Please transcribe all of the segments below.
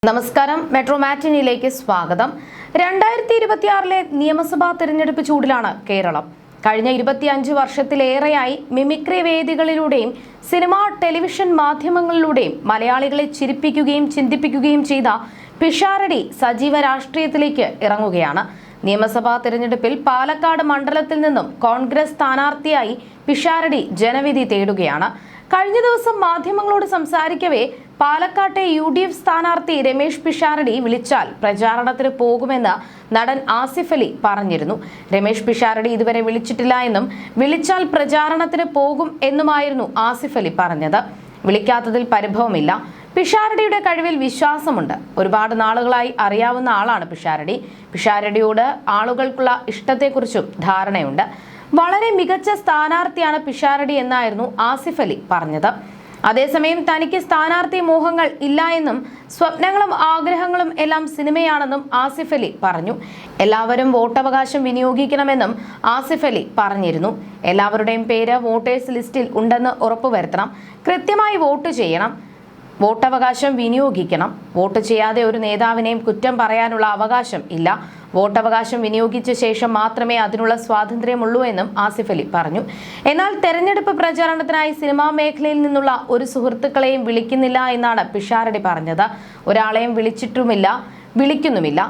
നമസ്കാരം. മെട്രോ മാറ്റിനിയിലേക്ക് സ്വാഗതം. 2026 നിയമസഭാ തെരഞ്ഞെടുപ്പ് ചൂടിലാണ് കേരളം. കഴിഞ്ഞ 25 വർഷത്തിലേറെയായി മിമിക്രി വേദികളിലൂടെയും സിനിമ, ടെലിവിഷൻ മാധ്യമങ്ങളിലൂടെയും മലയാളികളെ ചിരിപ്പിക്കുകയും ചിന്തിപ്പിക്കുകയും ചെയ്ത പിഷാരടി സജീവ രാഷ്ട്രീയത്തിലേക്ക് ഇറങ്ങുകയാണ്. നിയമസഭാ തെരഞ്ഞെടുപ്പിൽ പാലക്കാട് മണ്ഡലത്തിൽ നിന്നും കോൺഗ്രസ് സ്ഥാനാർത്ഥിയായി പിഷാരടി ജനവിധി തേടുകയാണ്. കഴിഞ്ഞ ദിവസം മാധ്യമങ്ങളോട് സംസാരിക്കവേ പാലക്കാട്ടെ UDF സ്ഥാനാർത്ഥി രമേശ് പിഷാരടി വിളിച്ചാൽ പ്രചാരണത്തിന് പോകുമെന്ന് നടൻ ആസിഫ് അലി പറഞ്ഞിരുന്നു. രമേശ് പിഷാരടി ഇതുവരെ വിളിച്ചിട്ടില്ല എന്നും വിളിച്ചാൽ പ്രചാരണത്തിന് പോകും എന്നുമായിരുന്നു ആസിഫ് അലി പറഞ്ഞത്. വിളിക്കാത്തതിൽ പരിഭവമില്ല. പിഷാരടിയുടെ കഴിവിൽ വിശ്വാസമുണ്ട്. ഒരുപാട് നാളുകളായി അറിയാവുന്ന ആളാണ് പിഷാരടി. പിഷാരടിയോട് ആളുകൾക്കുള്ള ഇഷ്ടത്തെക്കുറിച്ചും ധാരണയുണ്ട്. വളരെ മികച്ച സ്ഥാനാർത്ഥിയാണ് പിഷാരടി എന്നായിരുന്നു ആസിഫ് അലി പറഞ്ഞത്. അതേസമയം തനിക്ക് സ്ഥാനാർത്ഥി മോഹങ്ങൾ ഇല്ല എന്നും സ്വപ്നങ്ങളും ആഗ്രഹങ്ങളും എല്ലാം സിനിമയാണെന്നും ആസിഫ് അലി പറഞ്ഞു. എല്ലാവരും വോട്ടവകാശം വിനിയോഗിക്കണമെന്നും ആസിഫ് അലി പറഞ്ഞിരുന്നു. എല്ലാവരുടെയും പേര് വോട്ടേഴ്സ് ലിസ്റ്റിൽ ഉണ്ടെന്ന് ഉറപ്പുവരുത്തണം. കൃത്യമായി വോട്ട് ചെയ്യണം. വോട്ടവകാശം വിനിയോഗിക്കണം. വോട്ട് ചെയ്യാതെ ഒരു നേതാവിനെയും കുറ്റം പറയാനുള്ള അവകാശം ഇല്ല. വോട്ടവകാശം വിനിയോഗിച്ച ശേഷം മാത്രമേ അതിനുള്ള സ്വാതന്ത്ര്യമുള്ളൂ എന്നും ആസിഫ് അലി പറഞ്ഞു. എന്നാൽ തെരഞ്ഞെടുപ്പ് പ്രചാരണത്തിനായി സിനിമാ മേഖലയിൽ നിന്നുള്ള ഒരു സുഹൃത്തുക്കളെയും വിളിക്കുന്നില്ല എന്നാണ് പിഷാരടി പറഞ്ഞത്. ഒരാളെയും വിളിച്ചിട്ടുമില്ല, വിളിക്കുന്നുമില്ല.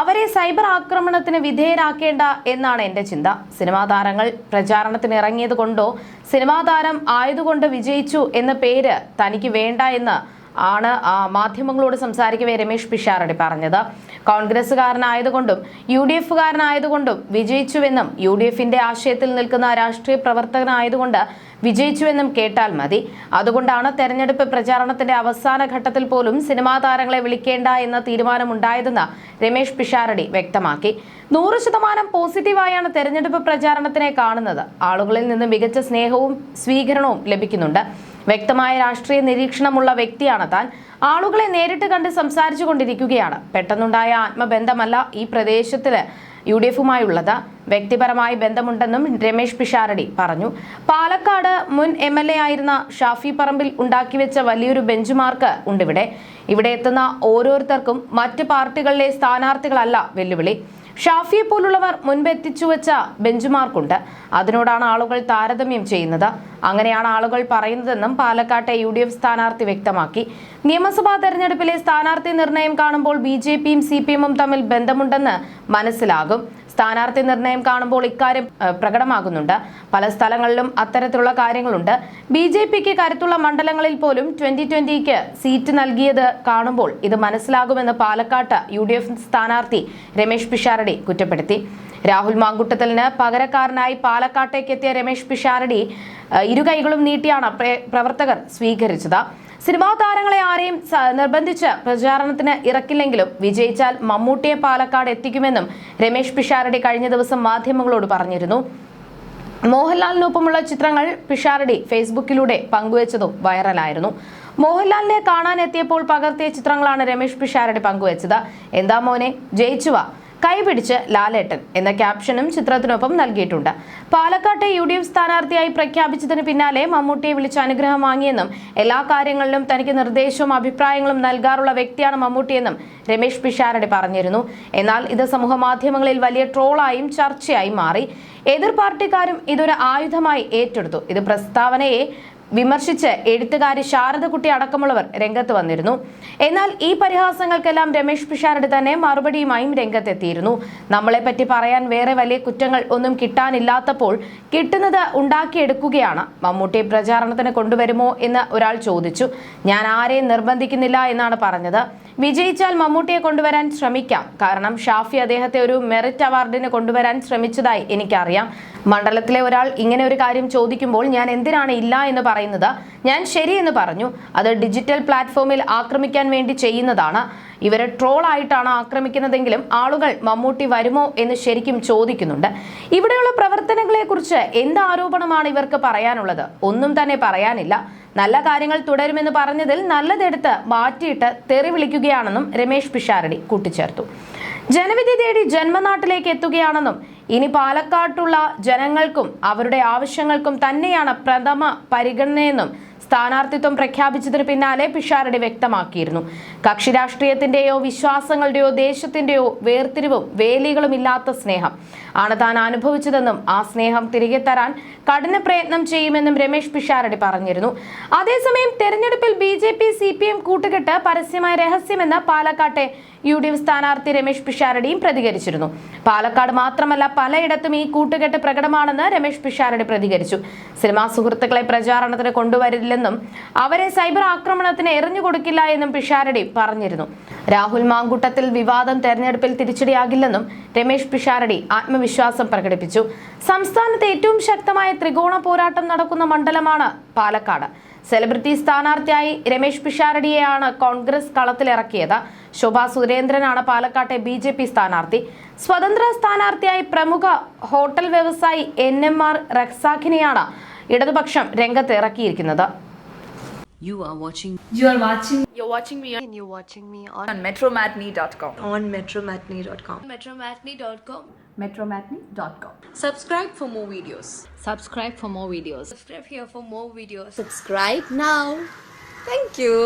അവരെ സൈബർ ആക്രമണത്തിന് വിധേയരാക്കേണ്ട എന്നാണ് എൻ്റെ ചിന്ത. സിനിമാ താരങ്ങൾ പ്രചാരണത്തിന് ഇറങ്ങിയത് കൊണ്ടോ സിനിമാ താരം ആയതുകൊണ്ട് വിജയിച്ചു എന്ന പേര് തനിക്ക് വേണ്ട എന്ന് ആണ് മാധ്യമങ്ങളോട് സംസാരിക്കവേ രമേശ് പിഷാരടി പറഞ്ഞത്. കോൺഗ്രസ്സുകാരനായതുകൊണ്ടും UDFകാരനായതുകൊണ്ടും വിജയിച്ചുവെന്നും UDFന്റെ ആശയത്തിൽ നിൽക്കുന്ന രാഷ്ട്രീയ പ്രവർത്തകനായതുകൊണ്ട് വിജയിച്ചുവെന്നും കേട്ടാൽ മതി. അതുകൊണ്ടാണ് തെരഞ്ഞെടുപ്പ് പ്രചാരണത്തിന്റെ അവസാന ഘട്ടത്തിൽ പോലും സിനിമാ താരങ്ങളെ വിളിക്കേണ്ട എന്ന തീരുമാനമുണ്ടായതെന്ന് രമേശ് പിഷാരടി വ്യക്തമാക്കി. 100% പോസിറ്റീവായാണ് തെരഞ്ഞെടുപ്പ് പ്രചാരണത്തിനെ കാണുന്നത്. ആളുകളിൽ നിന്ന് മികച്ച സ്നേഹവും സ്വീകരണവും ലഭിക്കുന്നുണ്ട്. വ്യക്തമായ രാഷ്ട്രീയ നിരീക്ഷണമുള്ള വ്യക്തിയാണ് താൻ. ആളുകളെ നേരിട്ട് കണ്ട് സംസാരിച്ചു കൊണ്ടിരിക്കുകയാണ്. പെട്ടെന്നുണ്ടായ ആത്മബന്ധമല്ല ഈ പ്രദേശത്തില് UDFുമായുള്ളത്. വ്യക്തിപരമായി ബന്ധമുണ്ടെന്നും രമേശ് പിഷാരടി പറഞ്ഞു. പാലക്കാട് മുൻ MLA ആയിരുന്ന ഷാഫി പറമ്പിൽ ഉണ്ടാക്കിവെച്ച വലിയൊരു ബെഞ്ച് മാർക്ക് ഉണ്ടിവിടെ. ഇവിടെ എത്തുന്ന ഓരോരുത്തർക്കും മറ്റ് പാർട്ടികളിലെ സ്ഥാനാർത്ഥികളല്ല വെല്ലുവിളി. ഷാഫിയെ പോലുള്ളവർ മുൻപ് എത്തിച്ചുവെച്ച ബെഞ്ച് മാർക്കുണ്ട്. അതിനോടാണ് ആളുകൾ താരതമ്യം ചെയ്യുന്നത്. അങ്ങനെയാണ് ആളുകൾ പറയുന്നതെന്നും പാലക്കാട്ടെ UDF സ്ഥാനാർത്ഥി വ്യക്തമാക്കി. നിയമസഭാ തെരഞ്ഞെടുപ്പിലെ സ്ഥാനാർത്ഥി നിർണയം കാണുമ്പോൾ BJPയും CPMും തമ്മിൽ ബന്ധമുണ്ടെന്ന് മനസ്സിലാകും. സ്ഥാനാർത്ഥി നിർണയം കാണുമ്പോൾ ഇക്കാര്യം പ്രകടമാകുന്നുണ്ട്. പല സ്ഥലങ്ങളിലും അത്തരത്തിലുള്ള കാര്യങ്ങളുണ്ട്. BJPക്ക് കരുത്തുള്ള മണ്ഡലങ്ങളിൽ പോലും 2020ക്ക് സീറ്റ് നൽകിയത് കാണുമ്പോൾ ഇത് മനസ്സിലാകുമെന്ന് പാലക്കാട്ട് UDF സ്ഥാനാർത്ഥി രമേശ് പിഷാരടി കുറ്റപ്പെടുത്തി. രാഹുൽ മാങ്കുട്ടത്തലിന് പകരക്കാരനായി പാലക്കാട്ടേക്ക് എത്തിയ രമേശ് പിഷാരടി ഇരുകൈകളും നീട്ടിയാണ് പ്രവർത്തകർ സ്വീകരിച്ചത്. സിനിമാ താരങ്ങളെ ആരെയും നിർബന്ധിച്ച് പ്രചാരണത്തിന് ഇറക്കില്ലെങ്കിലും വിജയിച്ചാൽ മമ്മൂട്ടിയെ പാലക്കാട് എത്തിക്കുമെന്നും രമേശ് പിഷാരടി കഴിഞ്ഞ ദിവസം മാധ്യമങ്ങളോട് പറഞ്ഞിരുന്നു. മോഹൻലാലിനൊപ്പമുള്ള ചിത്രങ്ങൾ പിഷാരടി ഫേസ്ബുക്കിലൂടെ പങ്കുവച്ചതും വൈറലായിരുന്നു. മോഹൻലാലിനെ കാണാൻ എത്തിയപ്പോൾ പകർത്തിയ ചിത്രങ്ങളാണ് രമേശ് പിഷാരടി പങ്കുവച്ചത്. എന്താ മോനെ ജയിച്ചുവാ, കൈപിടിച്ച് ലാലേട്ടൻ എന്ന ക്യാപ്ഷനും ചിത്രത്തിനൊപ്പം നൽകിയിട്ടുണ്ട്. പാലക്കാട്ടെ UDF സ്ഥാനാർത്ഥിയായി പ്രഖ്യാപിച്ചതിന് പിന്നാലെ മമ്മൂട്ടിയെ വിളിച്ച് അനുഗ്രഹം വാങ്ങിയെന്നും എല്ലാ കാര്യങ്ങളിലും തനിക്ക് നിർദ്ദേശവും അഭിപ്രായങ്ങളും നൽകാറുള്ള വ്യക്തിയാണ് മമ്മൂട്ടിയെന്നും രമേശ് പിഷാരടി പറഞ്ഞിരുന്നു. എന്നാൽ ഇത് സമൂഹ മാധ്യമങ്ങളിൽ വലിയ ട്രോളായും ചർച്ചയായും മാറി. എതിർ പാർട്ടിക്കാരും ഇതൊരു ആയുധമായി ഏറ്റെടുത്തു. ഇത് പ്രസ്താവനയെ വിമർശിച്ച് എഴുത്തുകാരി ശാരദകുട്ടി അടക്കമുള്ളവർ രംഗത്ത് വന്നിരുന്നു. എന്നാൽ ഈ പരിഹാസങ്ങൾക്കെല്ലാം രമേശ് പിഷാരടി തന്നെ മറുപടിയുമായും രംഗത്തെത്തിയിരുന്നു. നമ്മളെപ്പറ്റി പറയാൻ വേറെ വലിയ കുറ്റങ്ങൾ ഒന്നും കിട്ടാനില്ലാത്തപ്പോൾ കിട്ടുന്നത് ഉണ്ടാക്കിയെടുക്കുകയാണ്. മമ്മൂട്ടി പ്രചാരണത്തിന് കൊണ്ടുവരുമോ എന്ന് ഒരാൾ ചോദിച്ചു. ഞാൻ ആരെയും നിർബന്ധിക്കുന്നില്ല എന്നാണ് പറഞ്ഞത്. വിജയിച്ചാൽ മമ്മൂട്ടിയെ കൊണ്ടുവരാൻ ശ്രമിക്കാം. കാരണം ഷാഫി അദ്ദേഹത്തെ ഒരു മെറിറ്റ് അവാർഡിന് കൊണ്ടുവരാൻ ശ്രമിച്ചതായി എനിക്കറിയാം. മണ്ഡലത്തിലെ ഒരാൾ ഇങ്ങനെ ഒരു കാര്യം ചോദിക്കുമ്പോൾ ഞാൻ എന്തിനാണ് ഇല്ല എന്ന് പറയുന്നത്? ഞാൻ ശരിയെന്ന് പറഞ്ഞു. അത് ഡിജിറ്റൽ പ്ലാറ്റ്ഫോമിൽ ആക്രമിക്കാൻ വേണ്ടി ചെയ്യുന്നതാണ്. ഇവരെ ട്രോൾ ആയിട്ടാണ് ആക്രമിക്കുന്നതെങ്കിലും ആളുകൾ മമ്മൂട്ടി വരുമോ എന്ന് ശരിക്കും ചോദിക്കുന്നുണ്ട്. ഇവിടെയുള്ള പ്രവർത്തനങ്ങളെ കുറിച്ച് എന്ത് ആരോപണമാണ് ഇവർക്ക് പറയാനുള്ളത്? ഒന്നും തന്നെ പറയാനില്ല. നല്ല കാര്യങ്ങൾ തുടരുമെന്ന് പറഞ്ഞതിൽ നല്ലതെടുത്ത് മാറ്റിയിട്ട് തെറി വിളിക്കുകയാണെന്നും രമേശ് പിഷാരടി കൂട്ടിച്ചേർത്തു. ജനവിധി തേടി ജന്മനാട്ടിലേക്ക് എത്തുകയാണെന്നും ഇനി പാലക്കാട്ടുള്ള ജനങ്ങൾക്കും അവരുടെ ആവശ്യങ്ങൾക്കും തന്നെയാണ് പ്രഥമ പരിഗണനയെന്നും സ്ഥാനാർത്ഥിത്വം പ്രഖ്യാപിച്ചതിന് പിന്നാലെ പിഷാരടി വ്യക്തമാക്കിയിരുന്നു. കക്ഷി രാഷ്ട്രീയത്തിന്റെയോ വിശ്വാസങ്ങളുടെയോ ദേശത്തിന്റെയോ വേർതിരിവും വേലികളും ഇല്ലാത്ത സ്നേഹം ആണ് താൻ അനുഭവിച്ചതെന്നും ആ സ്നേഹം തിരികെ തരാൻ കഠിന പ്രയത്നം ചെയ്യുമെന്നും രമേശ് പിഷാരടി പറഞ്ഞിരുന്നു. അതേസമയം തെരഞ്ഞെടുപ്പിൽ BJP CPM കൂട്ടുകെട്ട് പരസ്യമായ രഹസ്യമെന്ന് പാലക്കാട്ടെ UDF സ്ഥാനാർത്ഥി രമേശ് പിഷാരടിയും പ്രതികരിച്ചിരുന്നു. പാലക്കാട് മാത്രമല്ല പലയിടത്തും ഈ കൂട്ടുകെട്ട് പ്രകടമാണെന്ന് രമേശ് പിഷാരടി പ്രതികരിച്ചു. സിനിമാ സുഹൃത്തുക്കളെ പ്രചാരണത്തിന് കൊണ്ടുവരില്ലെന്നും അവരെ സൈബർ ആക്രമണത്തിന് എറിഞ്ഞുകൊടുക്കില്ല എന്നും പിഷാരടി പറഞ്ഞിരുന്നു. രാഹുൽ മാങ്കൂട്ടത്തിൽ വിവാദം തെരഞ്ഞെടുപ്പിൽ തിരിച്ചടിയാകില്ലെന്നും രമേശ് പിഷാരടി ആത്മവിശ്വാസം പ്രകടിപ്പിച്ചു. സംസ്ഥാനത്ത് ഏറ്റവും ശക്തമായ ത്രികോണ പോരാട്ടം നടക്കുന്ന മണ്ഡലമാണ് പാലക്കാട്. സെലിബ്രിറ്റി സ്ഥാനാർത്ഥിയായി രമേശ് പിഷാരടിയെയാണ് കോൺഗ്രസ് കളത്തിലിറക്കിയത്. ശോഭാ സുരേന്ദ്രനാണ് പാലക്കാട്ടെ BJP സ്ഥാനാർത്ഥി. സ്വതന്ത്ര സ്ഥാനാർത്ഥിയായി പ്രമുഖ ഹോട്ടൽ വ്യവസായി NMR റസാഖിനെയാണ് ഇടതുപക്ഷം രംഗത്ത് ഇറക്കിയിരിക്കുന്നത്. You're watching me on metromatney.com. metromatney.com. Subscribe for more videos. Subscribe for more videos. Subscribe here for more videos. Subscribe now. Thank you.